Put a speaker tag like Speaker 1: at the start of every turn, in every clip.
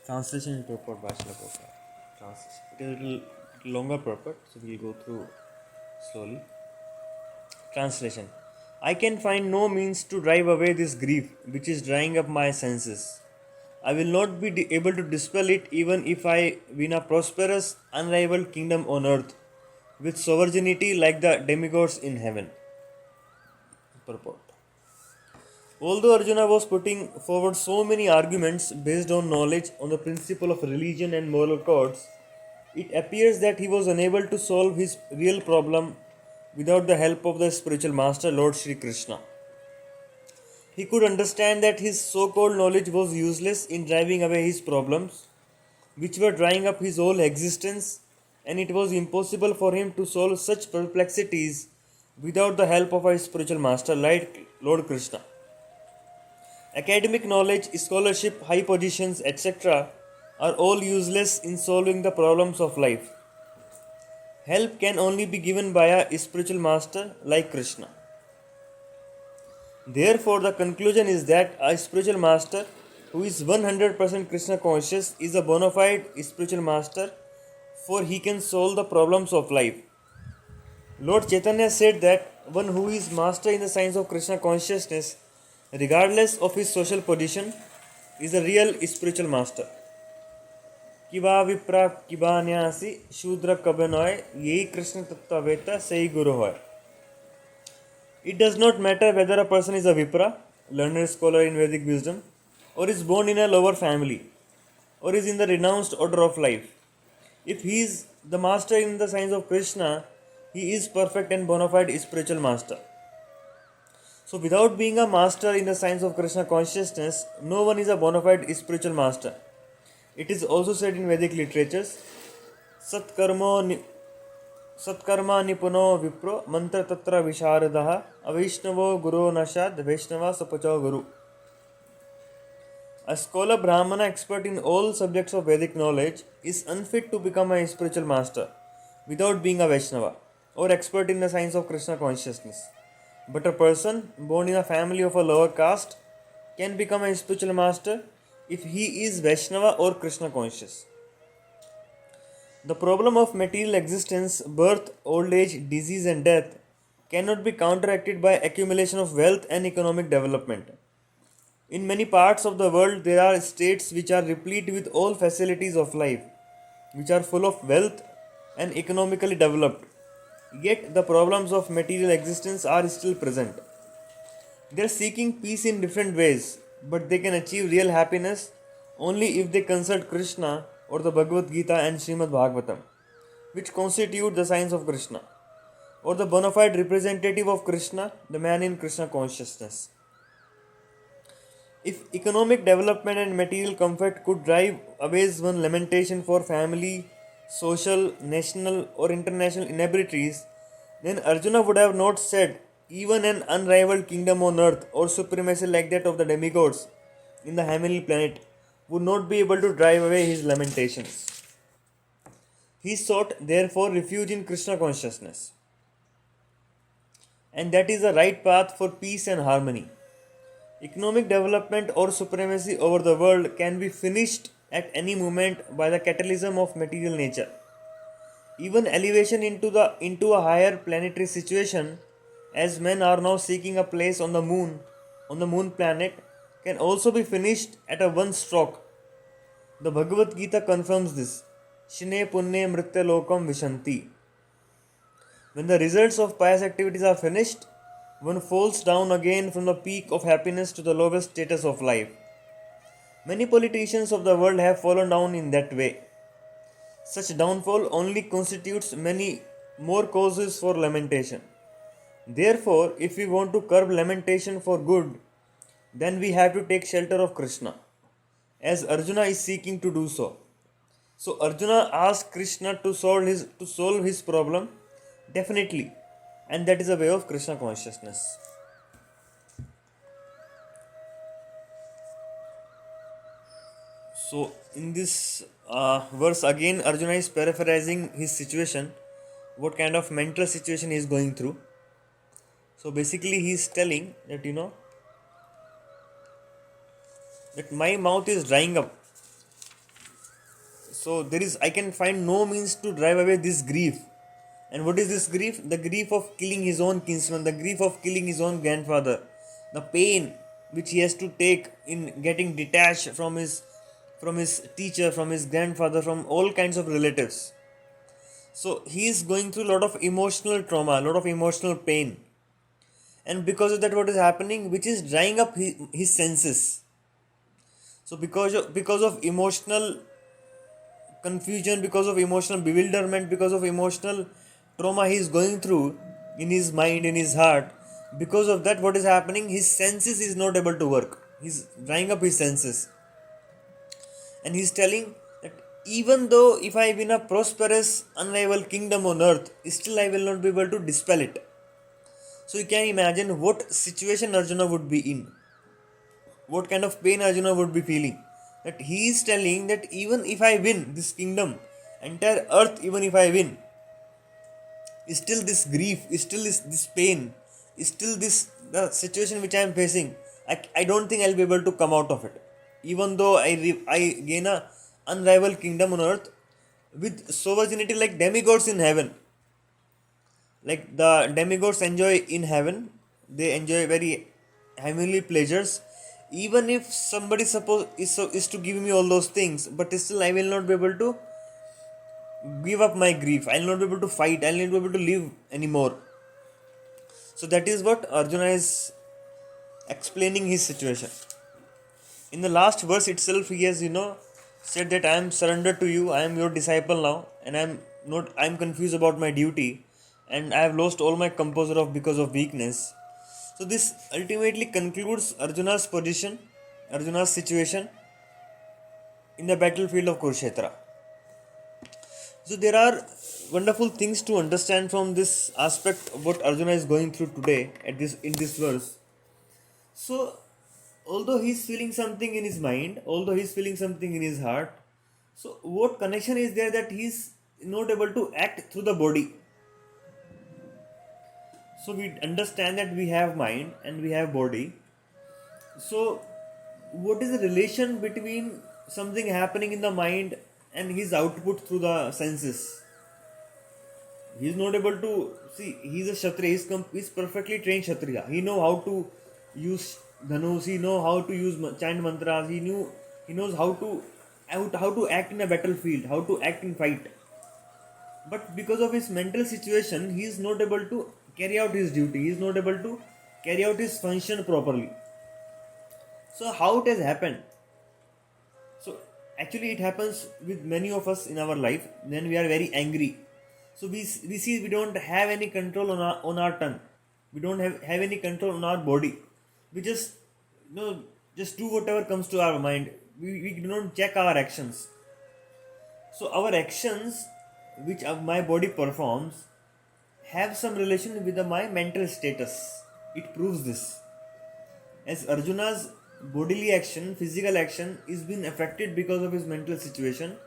Speaker 1: Translation is purport bachelor purport. Translation. It is a little longer purport, so we'll go through slowly. Translation. I can find no means to drive away this grief which is drying up my senses. I will not be able to dispel it even if I win a prosperous, unrivaled kingdom on earth, with sovereignty like the demigods in heaven. Purport. Although Arjuna was putting forward so many arguments based on knowledge on the principle of religion and moral codes, it appears that he was unable to solve his real problem without the help of the spiritual master Lord Sri Krishna. He could understand that his so called knowledge was useless in driving away his problems, which were drying up his whole existence, and it was impossible for him to solve such perplexities without the help of a spiritual master like Lord Krishna. Academic knowledge, scholarship, high positions, etc., are all useless in solving the problems of life. Help can only be given by a spiritual master like Krishna. Therefore, the conclusion is that a spiritual master who is 100% Krishna conscious is a bona fide spiritual master, for he can solve the problems of life. Lord Chaitanya said that one who is master in the science of Krishna consciousness, regardless of his social position, is a real spiritual master. किवा विप्रा किवा न्यासी शूद्र कबनोय यही कृष्ण तत्ववेता सही गुरु होय. It does not matter whether a person is a Vipra, learned scholar in Vedic wisdom, or is born in a lower family, or is in the renounced order of life. If he is the master in the science of Krishna, he is perfect and bona fide spiritual master. So, without being a master in the science of Krishna consciousness, no one is a bona fide spiritual master. It is also said in Vedic literatures, Satkarma nipuno vipro mantra tatra visharadaha avaishnavo guru nashad vaishnava sapacho guru. A scholar Brahmana expert in all subjects of Vedic knowledge is unfit to become a spiritual master without being a Vaishnava or expert in the science of Krishna consciousness. But a person born in a family of a lower caste can become a spiritual master if he is Vaishnava or Krishna conscious. The problem of material existence, birth, old age, disease, and death cannot be counteracted by accumulation of wealth and economic development. In many parts of the world, there are states which are replete with all facilities of life, which are full of wealth and economically developed. Yet, the problems of material existence are still present. They are seeking peace in different ways, but they can achieve real happiness only if they consult Krishna or the Bhagavad Gita and Srimad Bhagavatam, which constitute the science of Krishna, or the bona fide representative of Krishna, the man in Krishna consciousness. If economic development and material comfort could drive away one's lamentation for family, social, national, or international inabilities, then Arjuna would have not said, even an unrivaled kingdom on earth or supremacy like that of the demigods in the heavenly planet would not be able to drive away his lamentations. He sought, therefore, refuge in Krishna consciousness. And that is the right path for peace and harmony. Economic development or supremacy over the world can be finished at any moment by the catalysm of material nature. Even elevation into a higher planetary situation, as men are now seeking a place on the moon planet, can also be finished at a one stroke. The Bhagavad Gita confirms this. Shine punne mritya lokam vishanti. When the results of pious activities are finished, one falls down again from the peak of happiness to the lowest status of life. Many politicians of the world have fallen down in that way. Such downfall only constitutes many more causes for lamentation. Therefore, if we want to curb lamentation for good, then we have to take shelter of Krishna, as Arjuna is seeking to do so. So Arjuna asked Krishna to solve his problem, definitely, and that is a way of Krishna consciousness. So in this verse again, Arjuna is paraphrasing his situation, what kind of mental situation he is going through. So basically he is telling that that my mouth is drying up. So I can find no means to drive away this grief. And what is this grief? The grief of killing his own kinsman, the grief of killing his own grandfather, the pain which he has to take in getting detached from his teacher, from his grandfather, from all kinds of relatives. So he is going through a lot of emotional trauma, a lot of emotional pain. And because of that, what is happening? Which is drying up his senses. So because of emotional confusion, because of emotional bewilderment, because of emotional trauma he is going through in his mind, in his heart, because of that, what is happening? His senses is not able to work. He's drying up his senses. And he's telling that even though if I win a prosperous, unrivaled kingdom on earth, still I will not be able to dispel it. So you can imagine what situation Arjuna would be in, what kind of pain Arjuna would be feeling. That he is telling that even if I win this kingdom, entire earth, even if I win, still this grief, still this pain, still this the situation which I am facing, I don't think I'll be able to come out of it. Even though I gain a unrivaled kingdom on earth with sovereignty like demigods in heaven, like the demigods enjoy in heaven, they enjoy very heavenly pleasures. Even if somebody suppose is to give me all those things, but still I will not be able to give up my grief. I'll not be able to fight. I'll not be able to live anymore. So that is what Arjuna is explaining his situation. In the last verse itself, he has said that I am surrendered to you. I am your disciple now, and I am confused about my duty, and I have lost all my composure of because of weakness. So this ultimately concludes Arjuna's position, Arjuna's situation in the battlefield of Kurukshetra. So there are wonderful things to understand from this aspect of what Arjuna is going through today at this in this verse. So although he is feeling something in his mind, although he is feeling something in his heart, so what connection is there that he is not able to act through the body? So we understand that we have mind and we have body. So what is the relation between something happening in the mind and his output through the senses? He is not able to see. He is a kshatriya. He's perfectly trained kshatriya. He know how to use dhanus. He know how to use chant mantras. He knows how to act in a battlefield, how to act in fight. But because of his mental situation, he is not able to carry out his duty. He is not able to carry out his function properly. So how it has happened? So actually it happens with many of us in our life when we are very angry. So we see we don't have any control on our tongue. We don't have any control on our body. We just just do whatever comes to our mind. We do not check our actions. So our actions which my body performs have some relation with my mental status. It proves this. As Arjuna's bodily action, physical action is being affected because of his mental situation.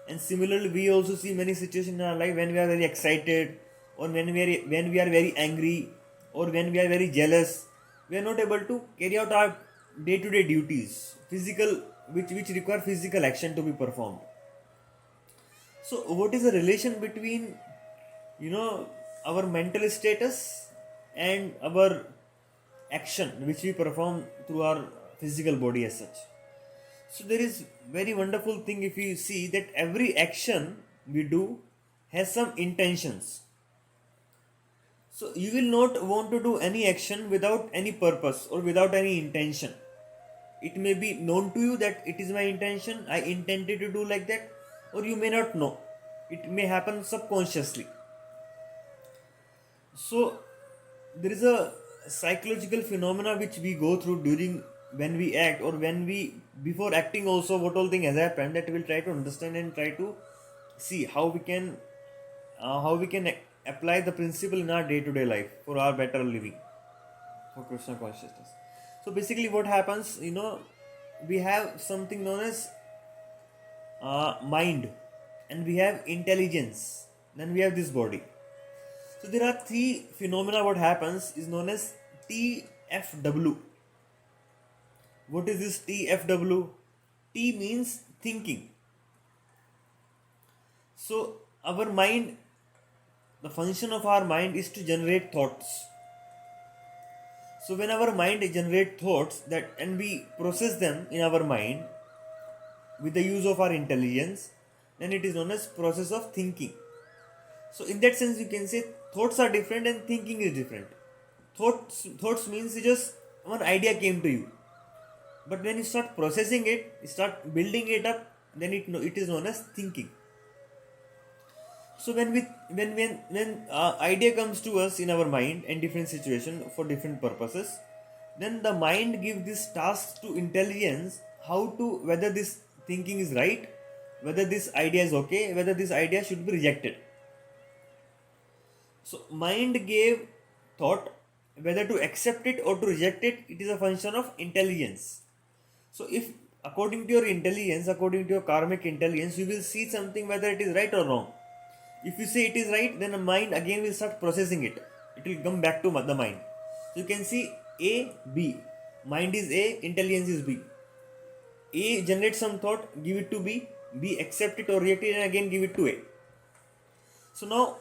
Speaker 1: And similarly, we also see many situations in our life when we are very excited, or when we are very angry, or when we are very jealous. We are not able to carry out our day-to-day duties, which require physical action to be performed. So, what is the relation between our mental status and our action which we perform through our physical body as such? So there is very wonderful thing if you see that every action we do has some intentions. So you will not want to do any action without any purpose or without any intention. It may be known to you that it is my intention, I intended to do like that, or you may not know. It may happen subconsciously. So there is a psychological phenomena which we go through during when we act, or when we before acting also, what all thing has happened, that we will try to understand and try to see how we can apply the principle in our day-to-day life for our better living, for Krishna consciousness. So basically what happens, we have something known as mind, and we have intelligence, then we have this body. So there are three phenomena. What happens is known as TFW. What is this TFW? T means thinking. So our mind, the function of our mind is to generate thoughts. So when our mind generates thoughts that and we process them in our mind with the use of our intelligence, then it is known as process of thinking. So in that sense, you can say thoughts are different and thinking is different. Thoughts means just one idea came to you, but when you start processing it, you start building it up, then it is known as thinking. So when idea comes to us in our mind in different situation for different purposes, then the mind gives this task to intelligence how to whether this thinking is right, whether this idea is okay, whether this idea should be rejected. So mind gave thought whether to accept it or to reject it. It is a function of intelligence. So if according to your intelligence, according to your karmic intelligence, you will see something whether it is right or wrong. If you say it is right, then the mind again will start processing it. It will come back to the mind. So you can see A, B. Mind is A, intelligence is B. A generates some thought, give it to B. B accept it or reject it and again give it to A. So now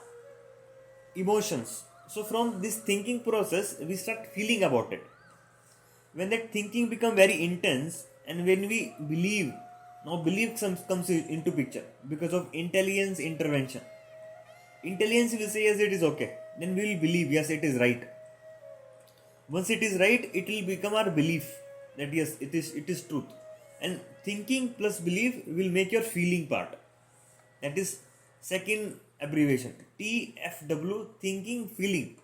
Speaker 1: emotions. So from this thinking process, we start feeling about it. When that thinking become very intense and when we believe, now belief comes into picture because of intelligence intervention. Intelligence will say yes, it is okay. Then we will believe yes, it is right. Once it is right, it will become our belief that yes, it is truth. And thinking plus belief will make your feeling part. That is second abbreviation TFW, thinking feeling.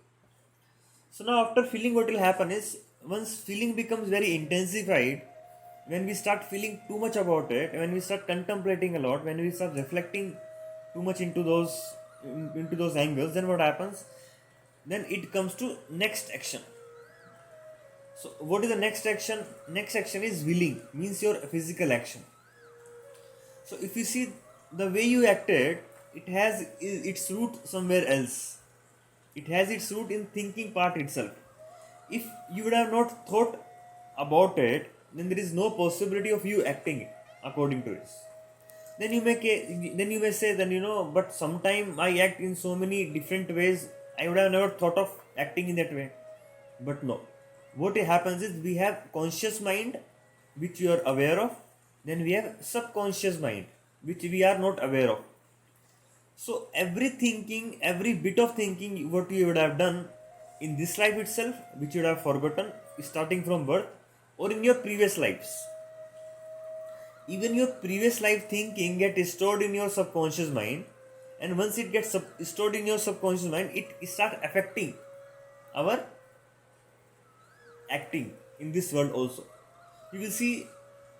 Speaker 1: So now after feeling, what will happen is once feeling becomes very intensified, when we start feeling too much about it, when we start contemplating a lot, when we start reflecting too much into those angles, then what happens? Then it comes to next action. So what is the next action? Next action is willing, means your physical action. So if you see the way you acted, it has its root somewhere else. It has its root in thinking part itself. If you would have not thought about it, then there is no possibility of you acting according to it. Then you may say, then but sometime I act in so many different ways. I would have never thought of acting in that way. But no, what happens is we have conscious mind which you are aware of, then we have subconscious mind which we are not aware of. So every thinking, every bit of thinking what you would have done in this life itself, which you would have forgotten starting from birth, or in your previous lives, even your previous life thinking gets stored in your subconscious mind, and once it gets stored in your subconscious mind, it starts affecting our acting in this world also. You will see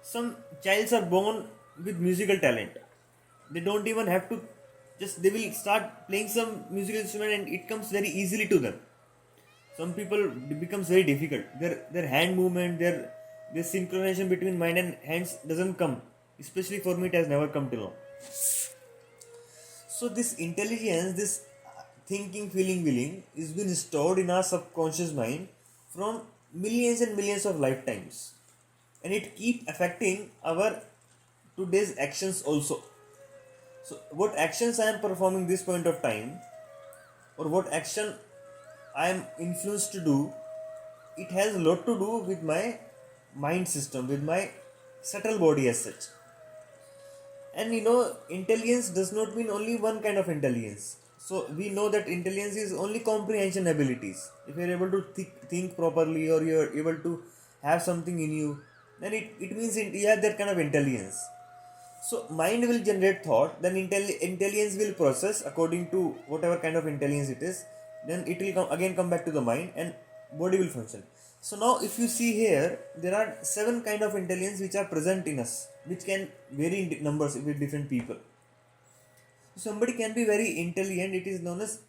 Speaker 1: some childs are born with musical talent. They don't even have to, just they will start playing some musical instrument and it comes very easily to them. Some people it becomes very difficult. Their hand movement, their synchronization between mind and hands doesn't come. Especially for me, it has never come till now. So this intelligence, this thinking, feeling, willing, is been stored in our subconscious mind from millions and millions of lifetimes, and it keep affecting our today's actions also. So what actions I am performing this point of time, or what action I am influenced to do, it has a lot to do with my mind system, with my subtle body as such. And intelligence does not mean only one kind of intelligence. So we know that intelligence is only comprehension abilities. If you're able to think properly, or you're able to have something in you, then it means you have that kind of intelligence. So mind will generate thought, then intelligence will process according to whatever kind of intelligence it is. Then it will come back to the mind, and body will function. So now if you see here, there are 7 kind of intelligence which are present in us, which can vary in numbers with different people. Somebody can be very intelligent, it is known as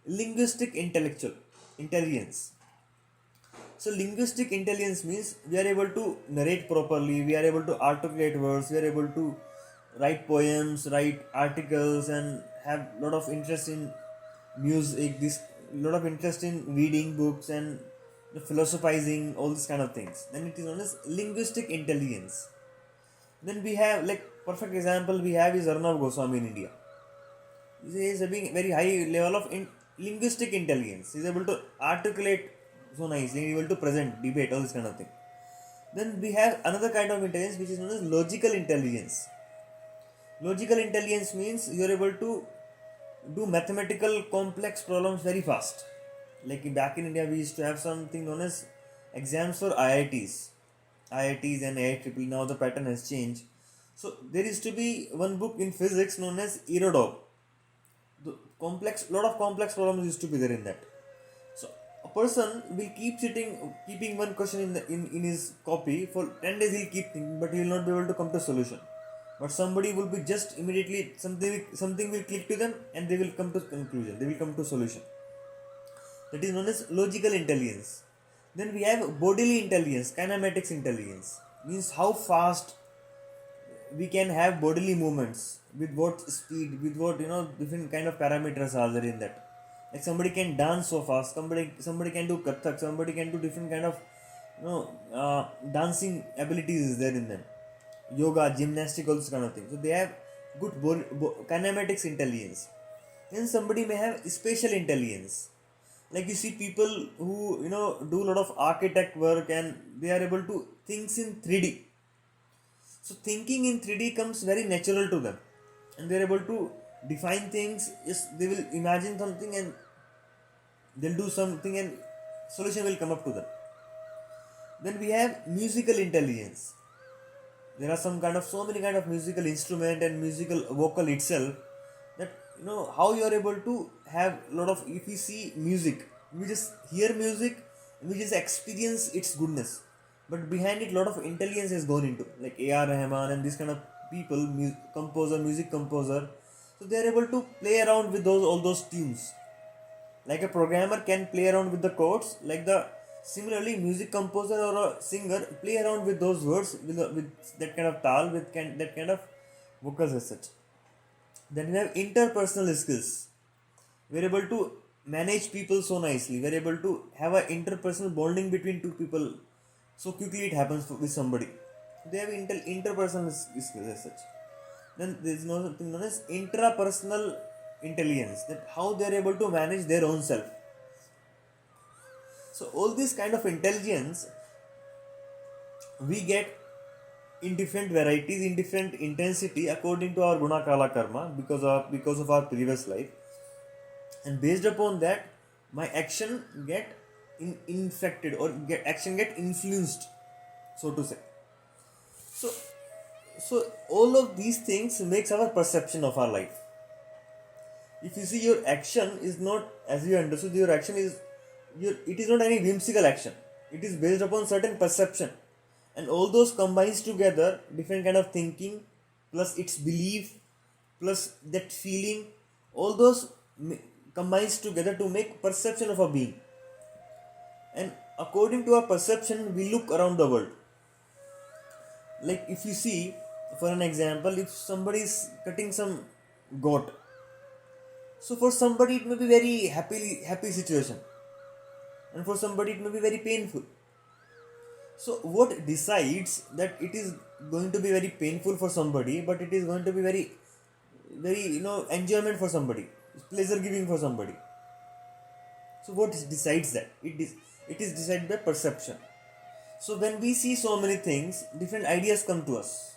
Speaker 1: linguistic intellectual intelligence. So linguistic intelligence means we are able to narrate properly, we are able to articulate words, we are able to write poems, write articles, and have lot of interest in music, this lot of interest in reading books and philosophizing, all these kind of things. Then it is known as linguistic intelligence. Then we have, like, perfect example we have is Arnav Goswami in India. He is having very high level of linguistic intelligence. He is able to articulate so nicely, able to present, debate, all this kind of thing. Then we have another kind of intelligence which is known as logical intelligence. Logical intelligence means you are able to do mathematical complex problems very fast. Like back in India, we used to have something known as exams for IITs and IIEEE. Now the pattern has changed. So there used to be one book in physics known as Irodog. The lot of complex problems used to be there in that. So a person will keep sitting, keeping one question in his copy for 10 days. He'll keep thinking, but he will not be able to come to a solution. But somebody will be just immediately something will click to them and they will come to conclusion. They will come to solution. That is known as logical intelligence. Then we have bodily intelligence, kinematics intelligence. Means how fast we can have bodily movements, with what speed, with what different kind of parameters are there in that. Like somebody can dance so fast, somebody can do kathak, somebody can do different kind of dancing abilities is there in them. Yoga, gymnastic, all this kind of thing. So they have good kinematics intelligence. Then somebody may have spatial intelligence. Like you see people who do a lot of architect work and they are able to think in 3D. So thinking in 3D comes very natural to them, and they are able to define things. Yes, they will imagine something and they'll do something and solution will come up to them. Then we have musical intelligence. There are so many kind of musical instrument and musical vocal itself, that how you are able to have a lot of, if we see music, we just hear music, we just experience its goodness, but behind it a lot of intelligence has gone into, like A.R. Rahman and this kind of people, music composer. So they are able to play around with all those tunes, like a programmer can play around with the chords, like the similarly music composer or a singer play around with those words, with that kind of tal, that kind of vocals as such. Then we have interpersonal skills. We're able to manage people so nicely. We're able to have an interpersonal bonding between two people so quickly it happens with somebody. They have interpersonal skills as such. Then there is something known as intrapersonal intelligence, that how they are able to manage their own self. So all this kind of intelligence we get in different varieties, in different intensity according to our guna kala karma, because of our previous life, and based upon that my action get infected, or get influenced, so to say. So all of these things makes our perception of our life. If you see, your action is not, as you understood, your action is it is not any whimsical action. It is based upon certain perception, and all those combines together, different kind of thinking plus its belief plus that feeling, all those combines together to make perception of a being. And according to our perception we look around the world. Like if you see, for an example, if somebody is cutting some goat, so for somebody it may be very happy situation, and for somebody it may be very painful. So what decides that it is going to be very painful for somebody, but it is going to be very enjoyment for somebody, pleasure giving for somebody? So what decides that? It is decided by perception. So when we see so many things, different ideas come to us.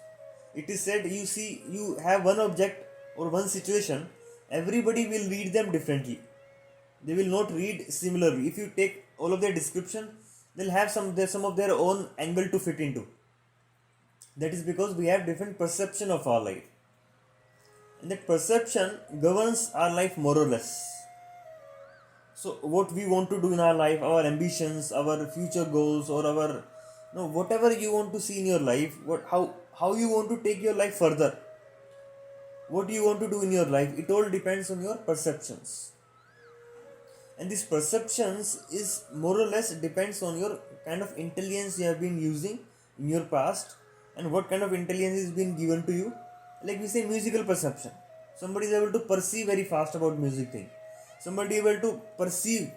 Speaker 1: It is said, you have one object or one situation, everybody will read them differently. They will not read similarly. If you take all of their description, they'll have some of their own angle to fit into. That is because we have different perception of our life, and that perception governs our life more or less. So what we want to do in our life, our ambitions, our future goals, or our whatever you want to see in your life, how you want to take your life further, what you want to do in your life, it all depends on your perceptions. And these perceptions is more or less depends on your kind of intelligence you have been using in your past, and what kind of intelligence is been given to you. Like we say musical perception, somebody is able to perceive very fast about music thing, somebody able to perceive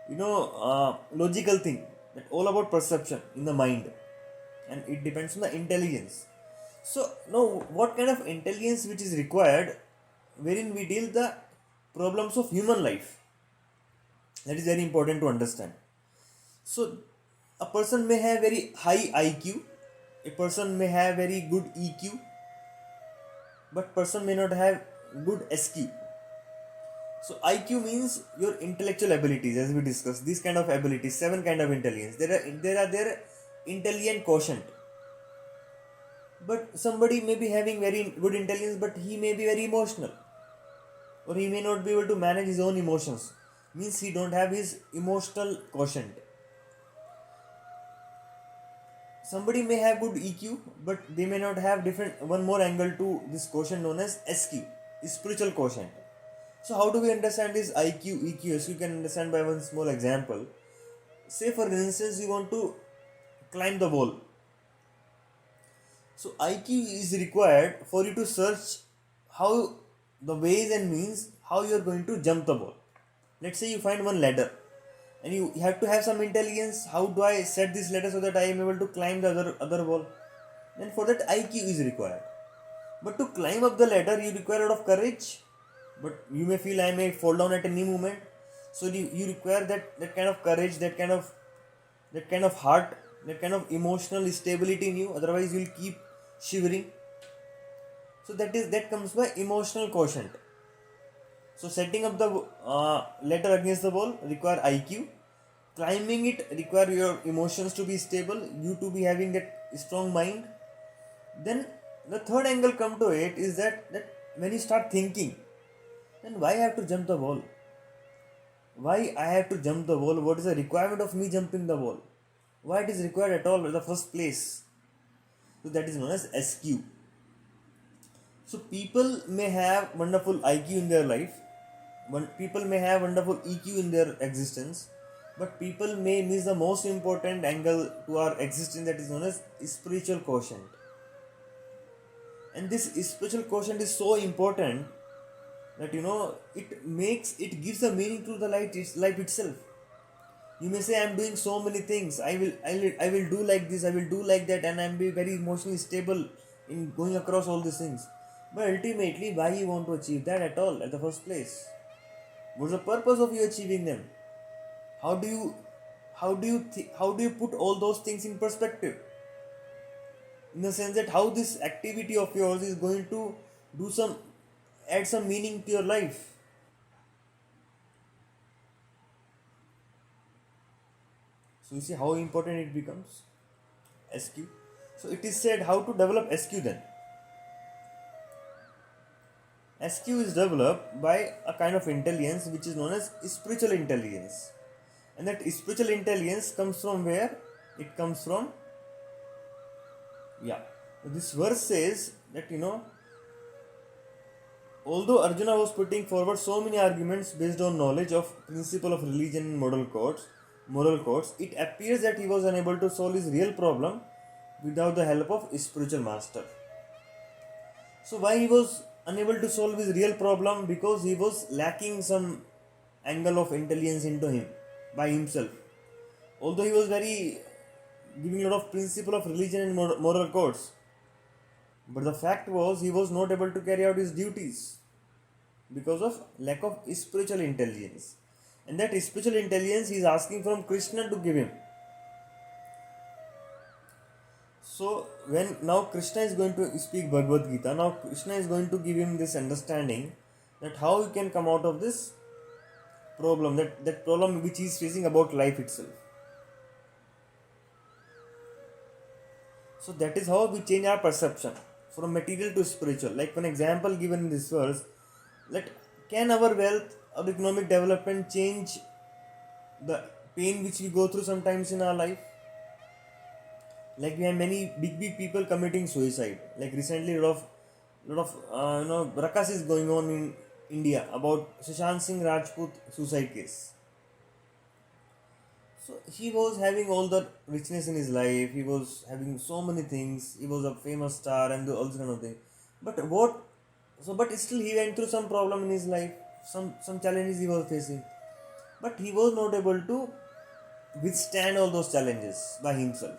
Speaker 1: logical thing, that all about perception in the mind, and it depends on the intelligence. So now what kind of intelligence which is required wherein we deal the problems of human life. That is very important to understand. So, a person may have very high IQ, a person may have very good EQ, but person may not have good SQ. So IQ means your intellectual abilities, as we discussed. These kind of abilities, seven kind of intelligence. There are their intelligent quotient. But somebody may be having very good intelligence, but he may be very emotional, or he may not be able to manage his own emotions. Means he don't have his emotional quotient. Somebody may have good EQ, but they may not have different one more angle to this quotient known as SQ, spiritual quotient. So how do we understand this IQ, EQ? So you can understand by one small example. Say for instance you want to climb the wall. So IQ is required for you to search how the ways and means how you are going to jump the wall. Let's say you find one ladder and you have to have some intelligence. How do I set this ladder so that I am able to climb the other wall? Then for that IQ is required. But to climb up the ladder you require a lot of courage. But you may feel I may fall down at any moment. So you require that kind of courage, that kind of heart, that kind of emotional stability in you. Otherwise you'll keep shivering. So that comes by emotional quotient. So setting up the ladder against the wall require IQ. Climbing it require your emotions to be stable, you to be having that strong mind. Then the third angle come to it is that when you start thinking, then why I have to jump the wall? Why I have to jump the wall? What is the requirement of me jumping the wall? Why it is required at all in the first place? So that is known as SQ. So people may have wonderful IQ in their life, people may have wonderful EQ in their existence, but people may miss the most important angle to our existence, that is known as spiritual quotient. And this spiritual quotient is so important that it gives a meaning to the life itself. You may say I'm doing so many things, I will do like this, I will do like that, and I'm be very emotionally stable in going across all these things. But ultimately, why you want to achieve that at all at the first place? What's the purpose of you achieving them? How do you how do you put all those things in perspective? In the sense that how this activity of yours is going to do some add some meaning to your life. So you see how important it becomes. SQ. So it is said how to develop SQ then. SQ is developed by a kind of intelligence which is known as spiritual intelligence. And that spiritual intelligence comes from where? It comes from, yeah. This verse says that although Arjuna was putting forward so many arguments based on knowledge of principle of religion and moral codes, it appears that he was unable to solve his real problem without the help of spiritual master. So why he was unable to solve his real problem? Because he was lacking some angle of intelligence into him by himself. Although he was very giving a lot of principle of religion and moral codes, but the fact was he was not able to carry out his duties because of lack of spiritual intelligence. And that spiritual intelligence he is asking from Krishna to give him. So when now Krishna is going to speak Bhagavad Gita, now Krishna is going to give him this understanding that how he can come out of this problem, that problem which he is facing about life itself. So that is how we change our perception from material to spiritual. Like one example given in this verse, that can our wealth or economic development change the pain which we go through sometimes in our life? Like we have many big people committing suicide. Like recently, lot of ruckus is going on in India about Sushant Singh Rajput suicide case. So he was having all the richness in his life. He was having so many things. He was a famous star and all this kind of thing. But what? So, but still he went through some problem in his life. Some challenges he was facing. But he was not able to withstand all those challenges by himself,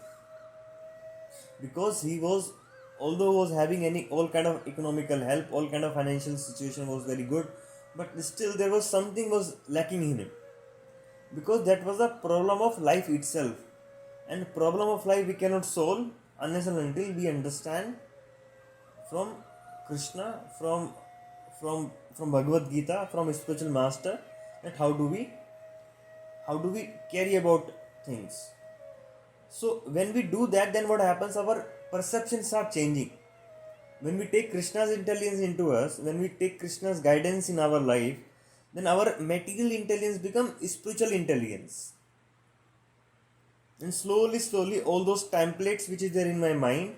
Speaker 1: because he was although he was having any all kind of economical help, all kind of financial situation was very good, but still there was something was lacking in him, because that was a problem of life itself. And problem of life we cannot solve unless and until we understand from Krishna, from Bhagavad Gita, from a spiritual master, that how do we carry about things. So when we do that, then what happens, our perceptions start changing. When we take Krishna's intelligence into us, when we take Krishna's guidance in our life, then our material intelligence becomes spiritual intelligence. And slowly, all those templates which is there in my mind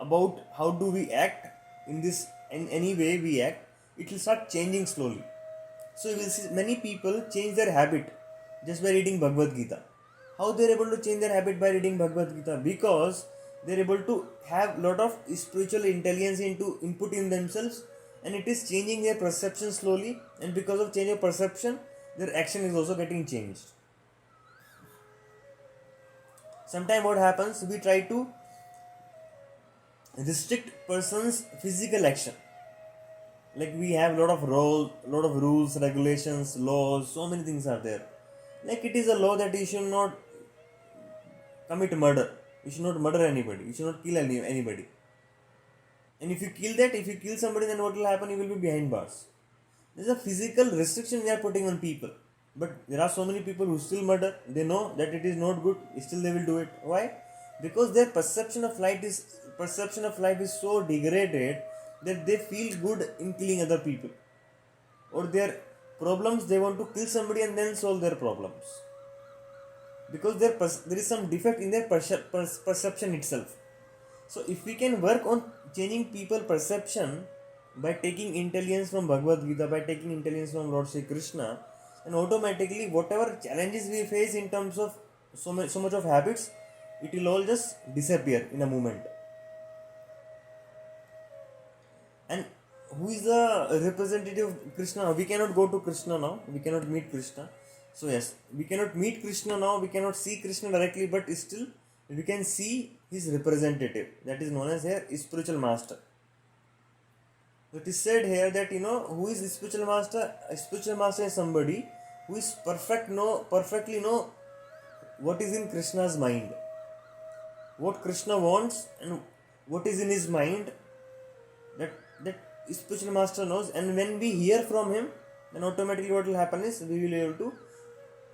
Speaker 1: about how do we act in this, in any way we act, it will start changing slowly. So you will see many people change their habit just by reading Bhagavad Gita. How they are able to change their habit by reading Bhagavad Gita? Because they are able to have lot of spiritual intelligence into input in themselves, and it is changing their perception slowly, and because of change of perception, their action is also getting changed. Sometimes what happens, we try to restrict person's physical action. Like we have lot of rules, regulations, laws, so many things are there. Like it is a law that you should not commit murder, you should not murder anybody, you should not kill anybody. And if you kill somebody, then what will happen? You will be behind bars. There's a physical restriction we are putting on people. But there are so many people who still murder. They know that it is not good, still they will do it. Why? Because their perception of life is so degraded that they feel good in killing other people. Or their problems, they want to kill somebody and then solve their problems. Because there is some defect in their perception itself. So if we can work on changing people perception by taking intelligence from Bhagavad Gita, by taking intelligence from Lord Sri Krishna, and automatically whatever challenges we face in terms of so much of habits, it will all just disappear in a moment. And who is the representative of Krishna? We cannot go to Krishna now, we cannot meet Krishna. So yes, we cannot meet Krishna now, we cannot see Krishna directly, but still we can see his representative, that is known as here spiritual master. It is said here that who is spiritual master? A spiritual master is somebody who is perfectly know what is in Krishna's mind, what Krishna wants and what is in his mind. That spiritual master knows, and when we hear from him, then automatically what will happen is we will be able to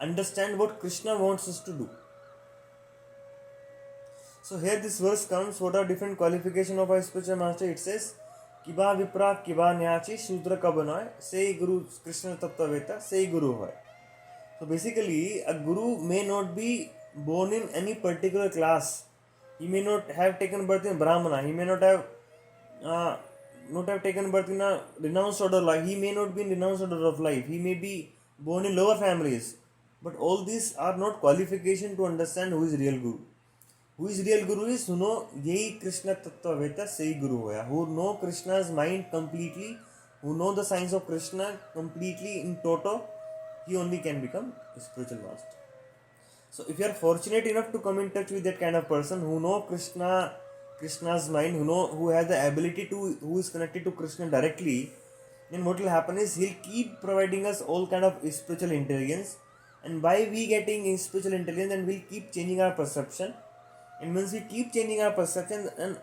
Speaker 1: understand what Krishna wants us to do. So here this verse comes, what are different qualification of a spiritual master? It says, Kiba Vipra Kiba Nyachi Shudra Kabanoy, say Guru Krishna Tattaveta, say Guru Hoy. So basically, a Guru may not be born in any particular class. He may not have taken birth in Brahmana, he may not have taken birth in a renounced order of life, he may not be in renounced order of life, he may be born in lower families. But all these are not qualification to understand who is real Guru. Who is real Guru is who know Yehi Krishna Tattvaveta Sei Guru Hoya, who know Krishna's mind completely, who know the science of Krishna completely in toto, he only can become a spiritual master. So if you are fortunate enough to come in touch with that kind of person who know Krishna's mind, who has the ability to, who is connected to Krishna directly, then what will happen is he'll keep providing us all kind of spiritual intelligence, and by we getting spiritual intelligence, then we'll keep changing our perception. And once we keep changing our perception, and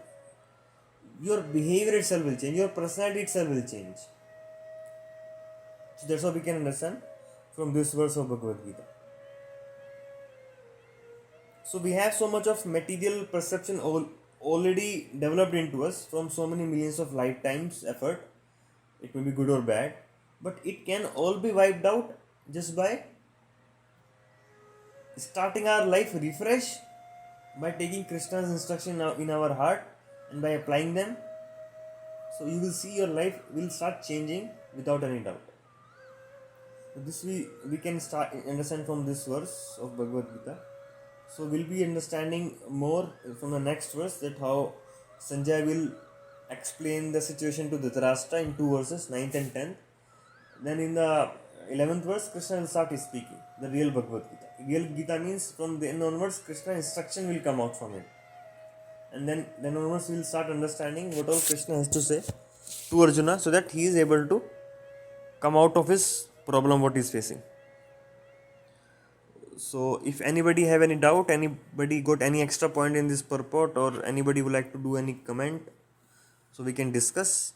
Speaker 1: your behavior itself will change, your personality itself will change. So that's what we can understand from this verse of Bhagavad Gita. So we have so much of material perception already developed into us from so many millions of lifetimes effort. It may be good or bad, but it can all be wiped out just by starting our life refresh, by taking Krishna's instruction in our heart and by applying them. So you will see your life will start changing without any doubt. So this we can start understand from this verse of Bhagavad Gita. So we'll be understanding more from the next verse, that how Sanjay will explain the situation to Dhritarashtra in two verses, 9th and 10th. Then in the 11th verse, Krishna will start speaking, the real Bhagavad Gita. Real Gita means from then onwards, Krishna instruction will come out from it. and then onwards we'll start understanding what all Krishna has to say to Arjuna, so that he is able to come out of his problem what he's facing. So if anybody have any doubt, anybody got any extra point in this purport, or anybody would like to do any comment, so we can discuss.